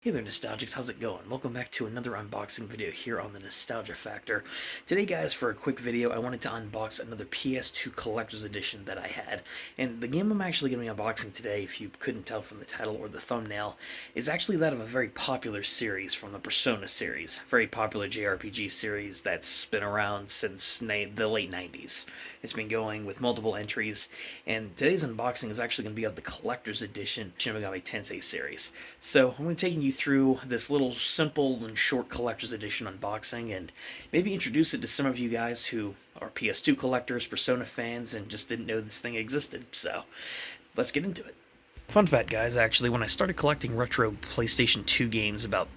Hey there, Nostalgics. How's it going? Welcome back to another unboxing video here on the Nostalgia Factor. Today, guys, for a quick video, I wanted to unbox another PS2 Collector's Edition that I had. And the game I'm actually going to be unboxing today, if you couldn't tell from the title or the thumbnail, is actually that of a very popular series from the Persona series. Very popular JRPG series that's been around since the late 90s. It's been going with multiple entries, and today's unboxing is actually going to be of the Collector's Edition Shin Megami Tensei series. So I'm going to be taking you through this little simple and short collector's edition unboxing and maybe introduce it to some of you guys who are PS2 collectors, Persona fans, and just didn't know this thing existed. So let's get into it. Fun fact, guys, actually, when I started collecting retro PlayStation 2 games about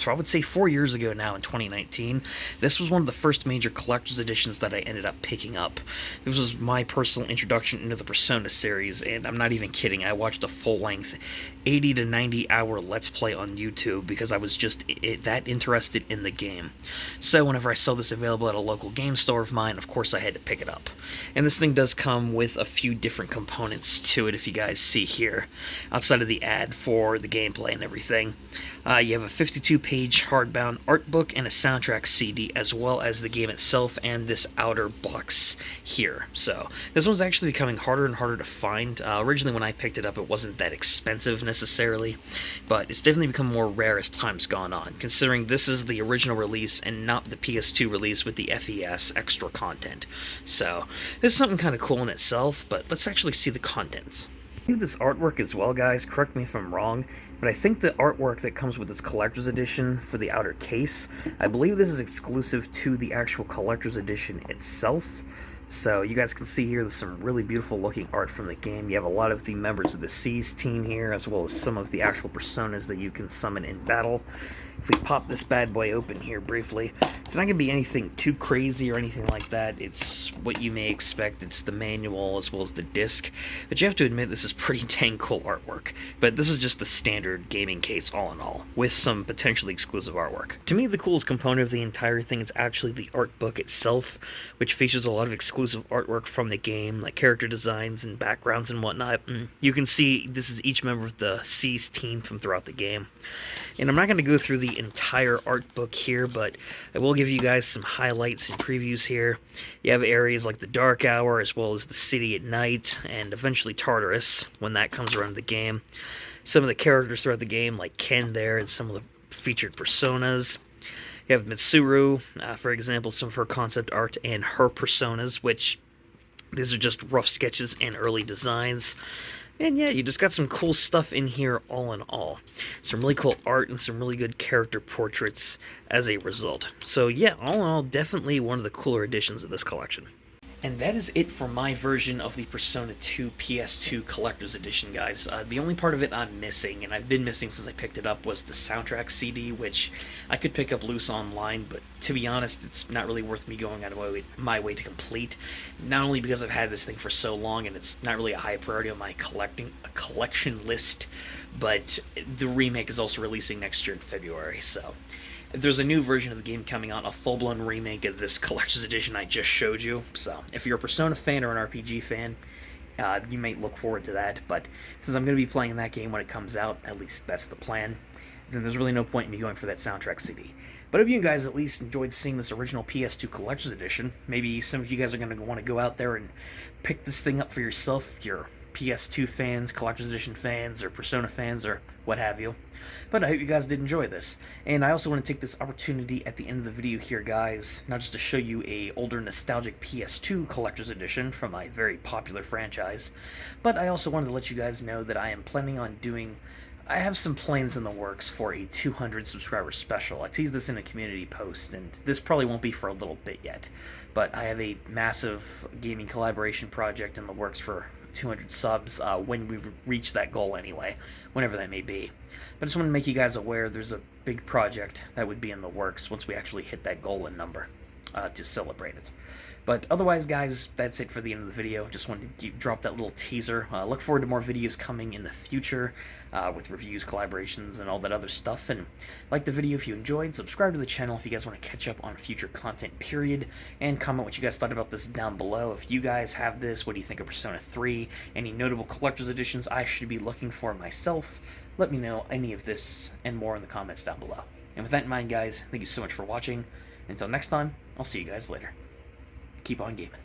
I would say 4 years ago now in 2019, this was one of the first major collector's editions that I ended up picking up. This was my personal introduction into the Persona series, and I'm not even kidding, I watched a full-length 80 to 90 hour Let's Play on YouTube because I was just that interested in the game. So whenever I saw this available at a local game store of mine, of course I had to pick it up. And this thing does come with a few different components to it, if you guys see here, outside of the ad for the gameplay and everything. You have a 52-page hardbound art book and a soundtrack CD, as well as the game itself and this outer box here. So this one's actually becoming harder and harder to find. Originally when I picked it up, it wasn't that expensive necessarily, but it's definitely become more rare as time's gone on, considering this is the original release and not the PS2 release with the FES extra content. So this is something kind of cool in itself, but let's actually see the contents. I think this artwork as well, guys, correct me if I'm wrong, but I think the artwork that comes with this collector's edition for the outer case, I believe this is exclusive to the actual collector's edition itself. So you guys can see here there's some really beautiful looking art from the game. You have a lot of the members of the Seas team here, as well as some of the actual personas that you can summon in battle. If we pop this bad boy open here briefly, it's not going to be anything too crazy or anything like that. It's what you may expect. It's the manual as well as the disc. But you have to admit this is pretty dang cool artwork. But this is just the standard gaming case all in all, with some potentially exclusive artwork. To me, the coolest component of the entire thing is actually the art book itself, which features a lot of exclusive artwork from the game, like character designs and backgrounds and whatnot. You can see this is each member of the Seas team from throughout the game. And I'm not going to go through the entire art book here, but I will give you guys some highlights and previews here. You have areas like the Dark Hour, as well as the city at night, and eventually Tartarus, when that comes around the game. Some of the characters throughout the game, like Ken there, and some of the featured personas. You have Mitsuru, for example, some of her concept art and her personas, which these are just rough sketches and early designs. And yeah, you just got some cool stuff in here all in all. Some really cool art and some really good character portraits as a result. So yeah, all in all, definitely one of the cooler additions of this collection. And that is it for my version of the Persona 2 PS2 Collector's Edition, guys. The only part of it I'm missing, and I've been missing since I picked it up, was the soundtrack CD, which I could pick up loose online, but to be honest, it's not really worth me going out of my way to complete. Not only because I've had this thing for so long, and it's not really a high priority on my collection list, but the remake is also releasing next year in February, so there's a new version of the game coming out, a full-blown remake of this collector's edition I just showed you. So if you're a Persona fan or an RPG fan, you may look forward to that. But since I'm going to be playing that game when it comes out, at least that's the plan, then there's really no point in me going for that soundtrack CD. But if you guys at least enjoyed seeing this original PS2 Collector's Edition, maybe some of you guys are going to want to go out there and pick this thing up for yourself, if you're PS2 fans, Collector's Edition fans, or Persona fans, or what have you. But I hope you guys did enjoy this. And I also want to take this opportunity at the end of the video here, guys, not just to show you a older nostalgic PS2 Collector's Edition from a very popular franchise, but I also wanted to let you guys know that I am planning on I have some plans in the works for a 200 subscriber special. I teased this in a community post, and this probably won't be for a little bit yet, but I have a massive gaming collaboration project in the works for 200 subs when we reach that goal anyway, whenever that may be. But I just want to make you guys aware there's a big project that would be in the works once we actually hit that goal in number. to celebrate it. But otherwise, guys, that's it for the end of the video. Just wanted to drop that little teaser. Look forward to more videos coming in the future with reviews, collaborations, and all that other stuff. And like the video if you enjoyed. Subscribe to the channel if you guys want to catch up on future content, period. And comment what you guys thought about this down below. If you guys have this, what do you think of Persona 3? Any notable collector's editions I should be looking for myself? Let me know any of this and more in the comments down below. And with that in mind, guys, thank you so much for watching. Until next time, I'll see you guys later. Keep on gaming.